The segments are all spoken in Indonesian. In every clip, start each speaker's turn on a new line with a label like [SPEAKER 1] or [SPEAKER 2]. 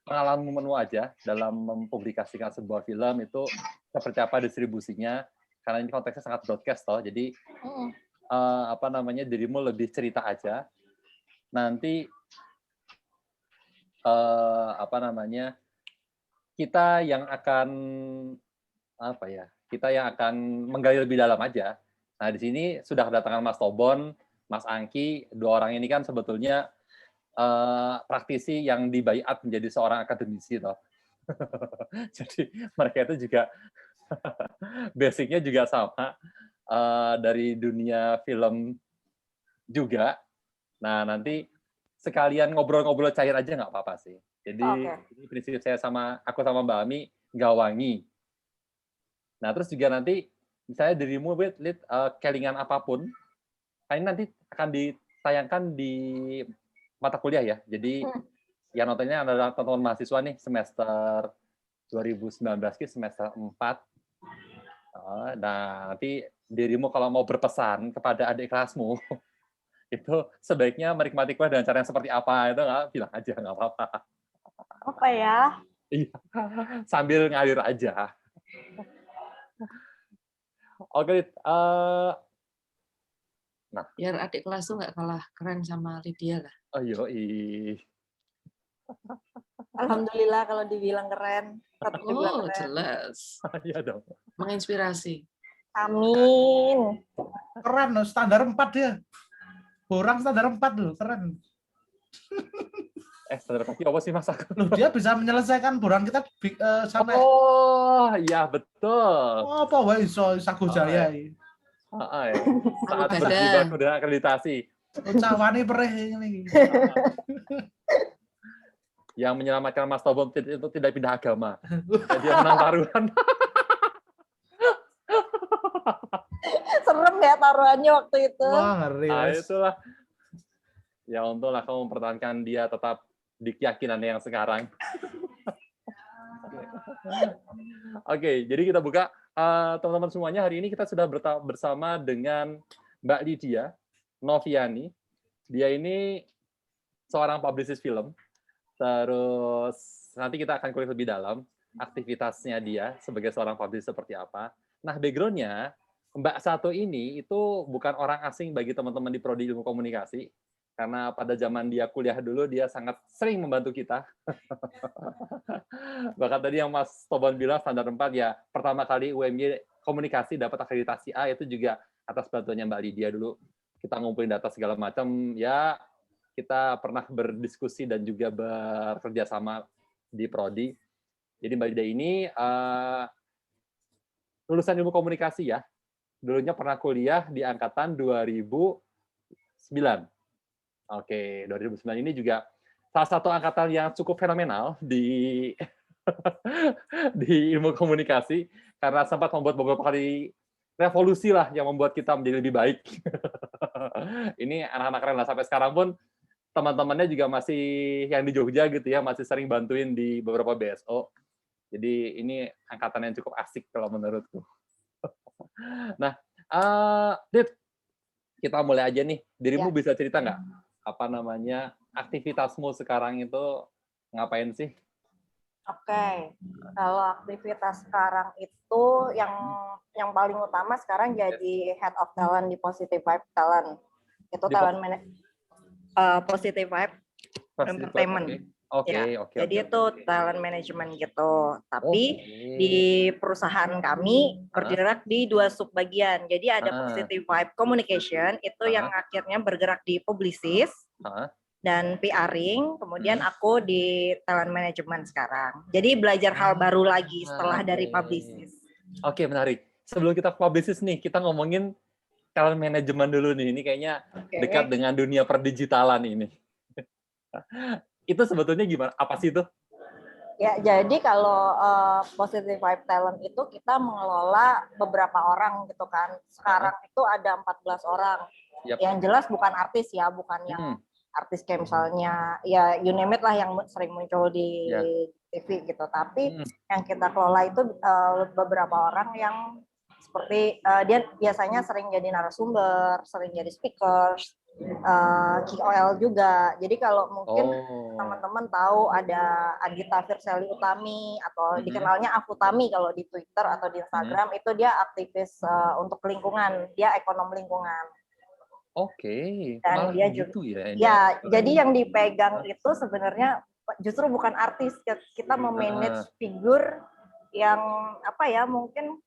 [SPEAKER 1] pengalamanmu aja dalam mempublikasikan sebuah film itu seperti apa distribusinya, karena ini konteksnya sangat broadcast toh, jadi dirimu lebih cerita aja. Nanti kita yang akan menggali lebih dalam aja. Nah, di sini sudah kedatangan Mas Tobon, Mas Angki, dua orang ini kan sebetulnya praktisi yang dibaiat menjadi seorang akademisi toh. Jadi mereka itu juga basicnya juga sama dari dunia film juga. Nah, nanti sekalian ngobrol-ngobrol cair aja nggak apa-apa sih. Jadi ini prinsip saya aku sama Mbak Ami gawangi. Nah, terus juga nanti misalnya dirimu kelingan apapun, ini nanti akan ditayangkan di mata kuliah ya. Jadi yang nontonnya adalah teman-teman mahasiswa nih semester 2019 semester 4. Nah, nanti dirimu kalau mau berpesan kepada adik kelasmu itu sebaiknya menikmati kuliah dengan cara yang seperti apa, itu bilang aja, nggak apa-apa.
[SPEAKER 2] Apa ya?
[SPEAKER 1] Iya, sambil ngalir aja. Oke, nah.
[SPEAKER 3] Biar adik kelas tuh nggak kalah keren sama Lydia lah.
[SPEAKER 1] Oh yoi.
[SPEAKER 2] Alhamdulillah kalau dibilang keren.
[SPEAKER 3] Oh, jelas.
[SPEAKER 1] Iya dong.
[SPEAKER 3] Menginspirasi.
[SPEAKER 2] Amin.
[SPEAKER 4] Keren loh, standar 4 dia. Borang standar 4 loh, keren.
[SPEAKER 1] Standar kaki apa sih Mas?
[SPEAKER 4] Loh, dia bisa menyelesaikan borang kita sampai.
[SPEAKER 1] Oh, iya betul.
[SPEAKER 4] Oh, apa wae iso Sago Jaya.
[SPEAKER 1] Saat berjibaku dengan akreditasi.
[SPEAKER 4] Cawane perih ini.
[SPEAKER 1] Yang menyelamatkan Mas Tobon itu tidak pindah agama. Dia menang taruhan.
[SPEAKER 2] Serem ya taruhannya waktu itu.
[SPEAKER 4] Wah, ngeri.
[SPEAKER 1] Nah, itulah. Ya untunglah kamu mempertahankan dia tetap di keyakinannya yang sekarang. Oke, jadi kita buka. Teman-teman semuanya, hari ini kita sudah bersama dengan Mbak Lydia Noviani. Dia ini seorang publicist film. Terus nanti kita akan kulik lebih dalam aktivitasnya dia sebagai seorang publicist seperti apa. Nah, background-nya Mbak Sato ini itu bukan orang asing bagi teman-teman di Prodi Ilmu Komunikasi. Karena pada zaman dia kuliah dulu, dia sangat sering membantu kita. Bahkan tadi yang Mas Tobon bilang, standar 4, ya pertama kali UMY Komunikasi dapat akreditasi A, itu juga atas bantuannya Mbak Lydia dulu. Kita ngumpulin data segala macam, ya kita pernah berdiskusi dan juga bekerja sama di Prodi. Jadi Mbak Lydia ini lulusan Ilmu Komunikasi ya. Dulunya pernah kuliah di angkatan 2009. Oke, 2009 ini juga salah satu angkatan yang cukup fenomenal di di ilmu komunikasi karena sempat membuat beberapa kali revolusi lah yang membuat kita menjadi lebih baik. Ini anak-anak keren lah, sampai sekarang pun teman-temannya juga masih yang di Jogja gitu ya, masih sering bantuin di beberapa BSO. Jadi ini angkatan yang cukup asik kalau menurutku. Nah, Dit, kita mulai aja nih. Dirimu bisa cerita nggak? Aktivitasmu sekarang itu ngapain sih?
[SPEAKER 2] Oke, kalau aktivitas sekarang itu yang paling utama sekarang jadi Head of Talent di Positive Vibe Talent. Itu talent Positive Vibe Entertainment.
[SPEAKER 1] Oke.
[SPEAKER 2] Jadi itu talent management gitu. Tapi di perusahaan kami bergerak di 2 subbagian. Jadi ada Positive Vibe Communication itu yang akhirnya bergerak di publicist dan PRing. Kemudian aku di talent management sekarang. Jadi belajar hal baru lagi setelah dari publicist.
[SPEAKER 1] Oke, menarik. Sebelum kita publicist nih, kita ngomongin talent management dulu nih. Ini kayaknya dekat dengan dunia perdigitalan ini. Itu sebetulnya gimana? Apa sih itu?
[SPEAKER 2] Ya, jadi kalau Positive Vibe Talent itu kita mengelola beberapa orang gitu kan. Sekarang itu ada 14 orang. Yang jelas bukan artis ya, bukan yang artis kayak misalnya ya you name it lah yang sering muncul di TV gitu. Tapi yang kita kelola itu beberapa orang yang seperti dia biasanya sering jadi narasumber, sering jadi speakers, KOL juga. Jadi kalau mungkin
[SPEAKER 1] Oh.
[SPEAKER 2] teman-teman tahu ada Adita Firseli Utami atau dikenalnya Afutami kalau di Twitter atau di Instagram, itu dia aktivis untuk lingkungan, dia ekonom lingkungan.
[SPEAKER 1] Oke,
[SPEAKER 2] Dan
[SPEAKER 1] malah
[SPEAKER 2] dia
[SPEAKER 1] gitu
[SPEAKER 2] juga,
[SPEAKER 1] ya.
[SPEAKER 2] ya, jadi yang dipegang itu sebenarnya justru bukan artis, kita memanage figur yang apa ya, mungkin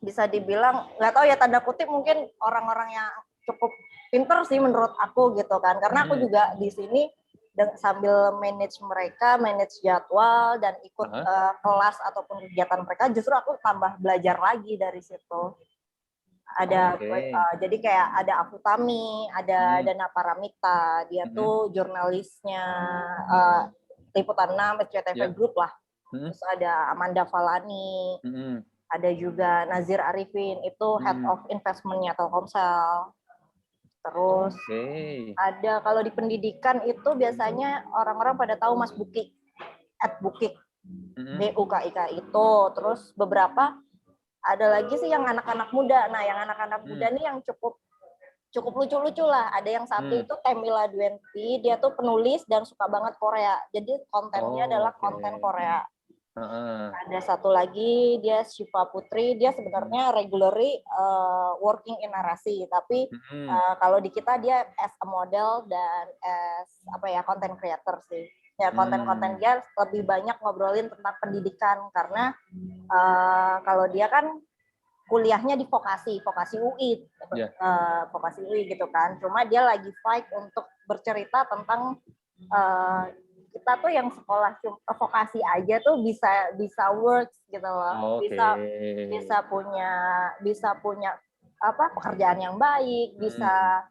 [SPEAKER 2] bisa dibilang, nggak tahu ya, tanda kutip mungkin orang-orang yang cukup pinter sih menurut aku gitu kan, karena aku juga di sini sambil manage mereka, manage jadwal dan ikut kelas ataupun kegiatan mereka, justru aku tambah belajar lagi dari situ. Ada jadi kayak ada Afutami, ada Dana Paramita, dia tuh jurnalisnya Liputan 6, SCTV Group lah. Terus ada Amanda Falani, ada juga Nazir Arifin, itu Head of Investment-nya Telkomsel. Terus ada kalau di pendidikan itu biasanya orang-orang pada tahu Mas Bukik, @Bukik, BUKIK itu. Terus beberapa ada lagi sih yang anak-anak muda. Nah, yang anak-anak muda nih yang cukup lucu-lucu lah. Ada yang satu itu Temila Duenti, dia tuh penulis dan suka banget Korea. Jadi kontennya adalah konten Korea. Ada satu lagi dia Syifa Putri, dia sebenarnya regularly working in narasi, tapi kalau di kita dia as a model dan as apa ya, content creator sih. Ya, konten-konten dia lebih banyak ngobrolin tentang pendidikan, karena kalau dia kan kuliahnya di vokasi UI, vokasi UI gitu kan. Cuma dia lagi fight untuk bercerita tentang kita tuh yang sekolah vokasi aja tuh bisa works gitu loh, bisa punya apa pekerjaan yang baik, bisa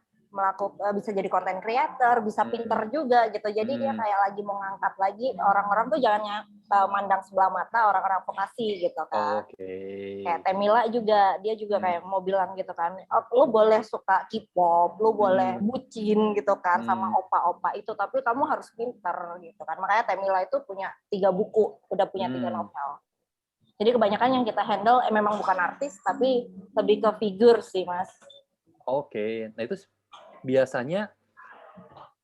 [SPEAKER 2] bisa jadi content creator, bisa pinter juga gitu. Jadi dia kayak lagi mau ngangkat lagi orang-orang tuh jangan mandang sebelah mata orang-orang vokasi gitu kan. Kayak Temila juga, dia juga kayak mau bilang gitu kan, lu boleh suka K-pop, lu boleh bucin gitu kan sama opa-opa itu, tapi kamu harus pinter gitu kan. Makanya Temila itu punya 3 buku, udah punya 3 novel. Jadi kebanyakan yang kita handle memang bukan artis, tapi lebih ke figur sih, Mas.
[SPEAKER 1] Nah itu biasanya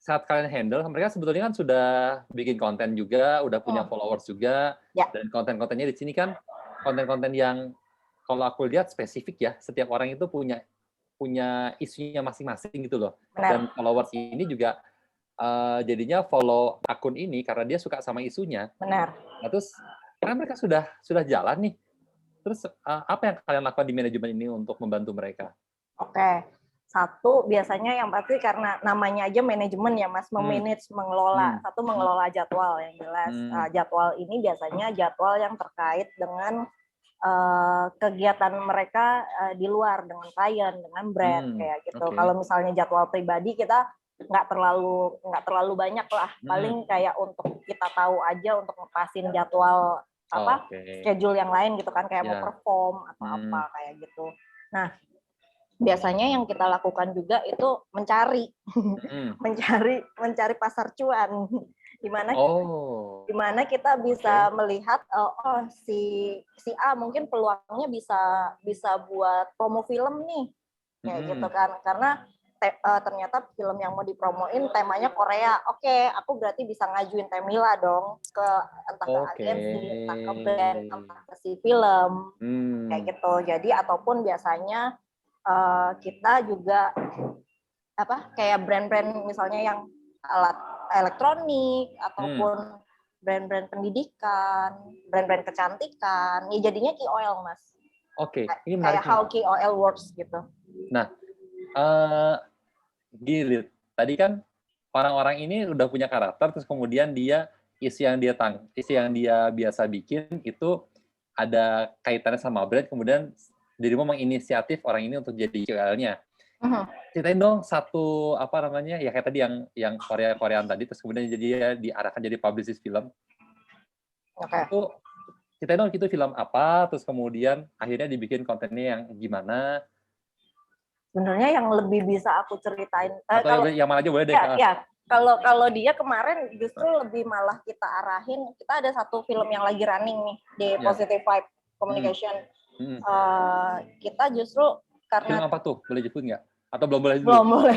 [SPEAKER 1] saat kalian handle, mereka sebetulnya kan sudah bikin konten juga, udah punya followers juga, dan konten-kontennya di sini kan konten-konten yang kalau aku lihat spesifik ya, setiap orang itu punya isunya masing-masing gitu loh. Dan followers ini juga jadinya follow akun ini karena dia suka sama isunya. Nah, terus karena mereka sudah jalan nih, terus apa yang kalian lakukan di manajemen ini untuk membantu mereka?
[SPEAKER 2] Satu, biasanya yang pasti karena namanya aja manajemen ya Mas, memanage, mengelola. Satu, mengelola jadwal yang jelas. Jadwal ini biasanya jadwal yang terkait dengan kegiatan mereka di luar, dengan klien, dengan brand kayak gitu. Kalau misalnya jadwal pribadi kita nggak terlalu banyak lah. Paling kayak untuk kita tahu aja untuk ngepasin jadwal schedule yang lain gitu kan, kayak mau perform atau apa kayak gitu. Nah, biasanya yang kita lakukan juga itu mencari pasar cuan, di mana kita bisa melihat si A mungkin peluangnya bisa buat promo film nih kayak gitu kan, karena ternyata film yang mau dipromoin temanya Korea. Aku berarti bisa ngajuin Temila dong ke entah ke agensi, entah ke brand, entah ke si film kayak gitu. Jadi ataupun biasanya kita juga kayak brand-brand misalnya yang alat elektronik ataupun brand-brand pendidikan, brand-brand kecantikan, ya jadinya KOL Mas.
[SPEAKER 1] Ini menarik.
[SPEAKER 2] Kayak how KOL works gitu.
[SPEAKER 1] Nah, Gilit, tadi kan orang-orang ini udah punya karakter, terus kemudian isu yang dia biasa bikin itu ada kaitannya sama brand, kemudian dirimu menginisiatif orang ini untuk jadi KOL-nya. Ceritain dong satu ya kayak tadi yang Koreaan tadi, terus kemudian dia diarahkan jadi publicist film. Itu ceritain dong itu film apa, terus kemudian akhirnya dibikin kontennya yang gimana.
[SPEAKER 2] Sebenarnya yang lebih bisa aku ceritain
[SPEAKER 1] atau yang mana aja boleh deh.
[SPEAKER 2] Kalau dia kemarin justru lebih malah kita arahin, kita ada satu film yang lagi running nih di Positive Vibe Communication. Kita justru karena
[SPEAKER 1] film apa tuh? Boleh disebut nggak? Atau belum boleh dulu?
[SPEAKER 2] Belum boleh.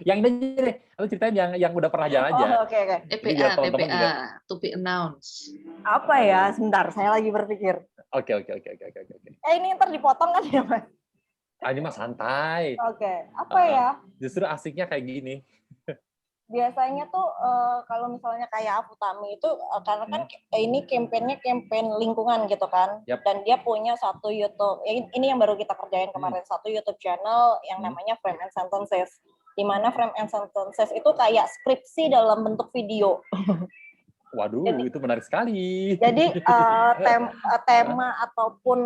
[SPEAKER 1] Yang ini deh, aku ceritain yang udah pernah jalan aja.
[SPEAKER 2] Oke.
[SPEAKER 3] TPA, to be announced.
[SPEAKER 2] Apa ya? Sebentar, saya lagi berpikir.
[SPEAKER 1] Oke.
[SPEAKER 2] Ini ntar dipotong kan ya, Mas?
[SPEAKER 1] Ini mah santai.
[SPEAKER 2] Oke. Apa ya?
[SPEAKER 1] Justru asiknya kayak gini.
[SPEAKER 2] Biasanya tuh kalau misalnya kayak Afutami itu karena kan ini kampanye lingkungan gitu kan.
[SPEAKER 1] Yep.
[SPEAKER 2] Dan dia punya satu YouTube, ini yang baru kita kerjain kemarin, satu YouTube channel yang namanya Frame and Sentences. Di mana Frame and Sentences itu kayak skripsi dalam bentuk video.
[SPEAKER 1] Waduh, itu menarik sekali.
[SPEAKER 2] Jadi tema ataupun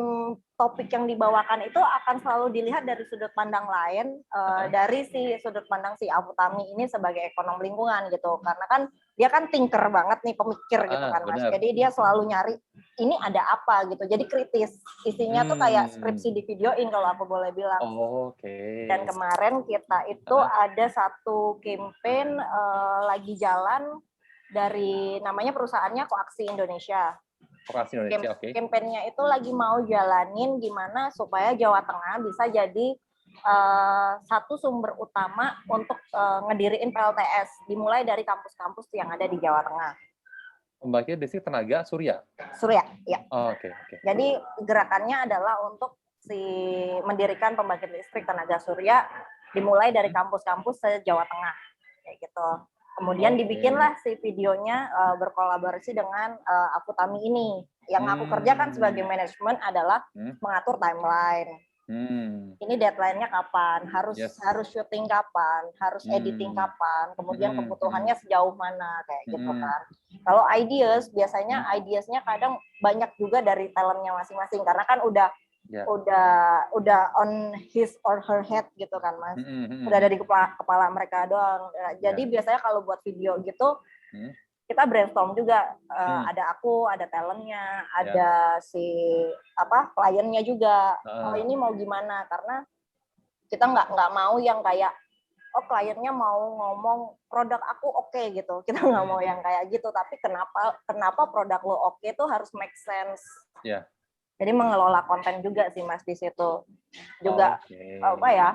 [SPEAKER 2] topik yang dibawakan itu akan selalu dilihat dari sudut pandang lain, dari sudut pandang si Afutami ini sebagai ekonom lingkungan gitu. Karena kan dia kan thinker banget nih, pemikir gitu kan, Mas.
[SPEAKER 1] Benar.
[SPEAKER 2] Jadi dia selalu nyari ini ada apa gitu. Jadi kritis. Isinya tuh kayak skripsi di videoin kalau aku boleh bilang.
[SPEAKER 1] Oke.
[SPEAKER 2] Dan kemarin kita itu ada satu campaign lagi jalan dari namanya perusahaannya Koaksi Indonesia.
[SPEAKER 1] Koaksi Indonesia, oke.
[SPEAKER 2] Kampanyenya itu lagi mau jalanin gimana supaya Jawa Tengah bisa jadi satu sumber utama untuk ngediriin PLTS, dimulai dari kampus-kampus yang ada di Jawa Tengah.
[SPEAKER 1] Pembangkit listrik tenaga surya.
[SPEAKER 2] Surya, ya.
[SPEAKER 1] Oke.
[SPEAKER 2] Jadi gerakannya adalah untuk mendirikan pembangkit listrik tenaga surya dimulai dari kampus-kampus se-Jawa Tengah, kayak gitu. Kemudian dibikinlah si videonya berkolaborasi dengan Afutami ini. Yang aku kerjakan sebagai manajemen adalah mengatur timeline. Ini deadline-nya kapan, harus syuting kapan, harus editing kapan, kemudian kebutuhannya sejauh mana, kayak gitu kan. Kalau biasanya ideasnya kadang banyak juga dari talentnya masing-masing, karena kan udah on his or her head gitu kan, Mas. Udah ada di kepala mereka doang. Jadi biasanya kalau buat video gitu kita brainstorm juga. Ada aku, ada talentnya, ada si kliennya juga. Ini mau gimana? Karena kita nggak mau yang kayak kliennya mau ngomong produk aku oke gitu. Kita nggak mau yang kayak gitu. Tapi kenapa produk lo oke tuh harus make sense. Jadi mengelola konten juga sih, Mas, di situ. Juga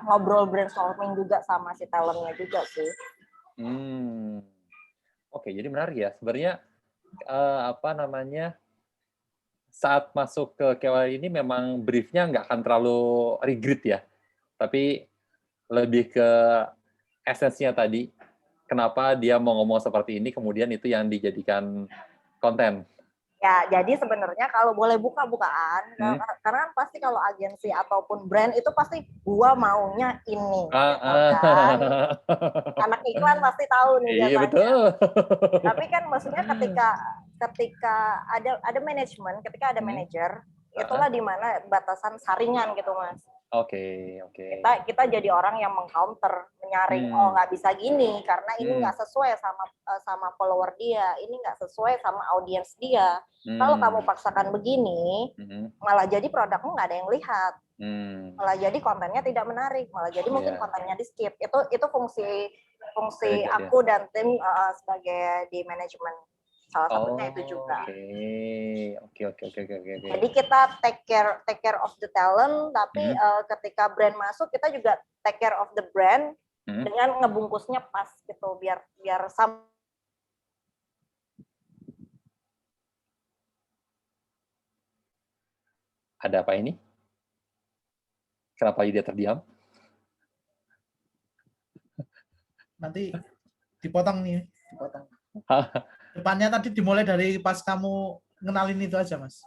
[SPEAKER 2] ngobrol brainstorming juga sama si talentnya juga sih.
[SPEAKER 1] Oke, jadi menarik ya. Sebenarnya saat masuk ke KOL ini memang briefnya nggak akan terlalu rigid ya. Tapi lebih ke esensinya tadi. Kenapa dia mau ngomong seperti ini, kemudian itu yang dijadikan konten.
[SPEAKER 2] Ya, jadi sebenarnya kalau boleh buka-bukaan, karena kan pasti kalau agensi ataupun brand itu pasti gua maunya ini. Kan? Anak iklan pasti tahu nih biasanya. Iya, betul. Tapi kan maksudnya ketika ada manajemen, ketika ada manajer, itulah di mana batasan saringan gitu, Mas.
[SPEAKER 1] Oke.
[SPEAKER 2] Kita jadi orang yang mengcounter, menyaring, nggak bisa gini karena ini nggak sesuai sama follower dia, ini nggak sesuai sama audiens dia. Kalau kamu paksakan begini, malah jadi produkmu nggak ada yang lihat, malah jadi kontennya tidak menarik, malah jadi mungkin kontennya di skip. Itu fungsi aku dan tim sebagai di manajemen. Salah satunya itu juga.
[SPEAKER 1] Oke.
[SPEAKER 2] Jadi kita take care of the talent, tapi ketika brand masuk kita juga take care of the brand dengan ngebungkusnya pas gitu, biar sama.
[SPEAKER 1] Ada apa ini? Kenapa dia terdiam?
[SPEAKER 4] Nanti dipotong nih, dipotong. Depannya tadi dimulai dari pas kamu ngenalin itu aja, Mas.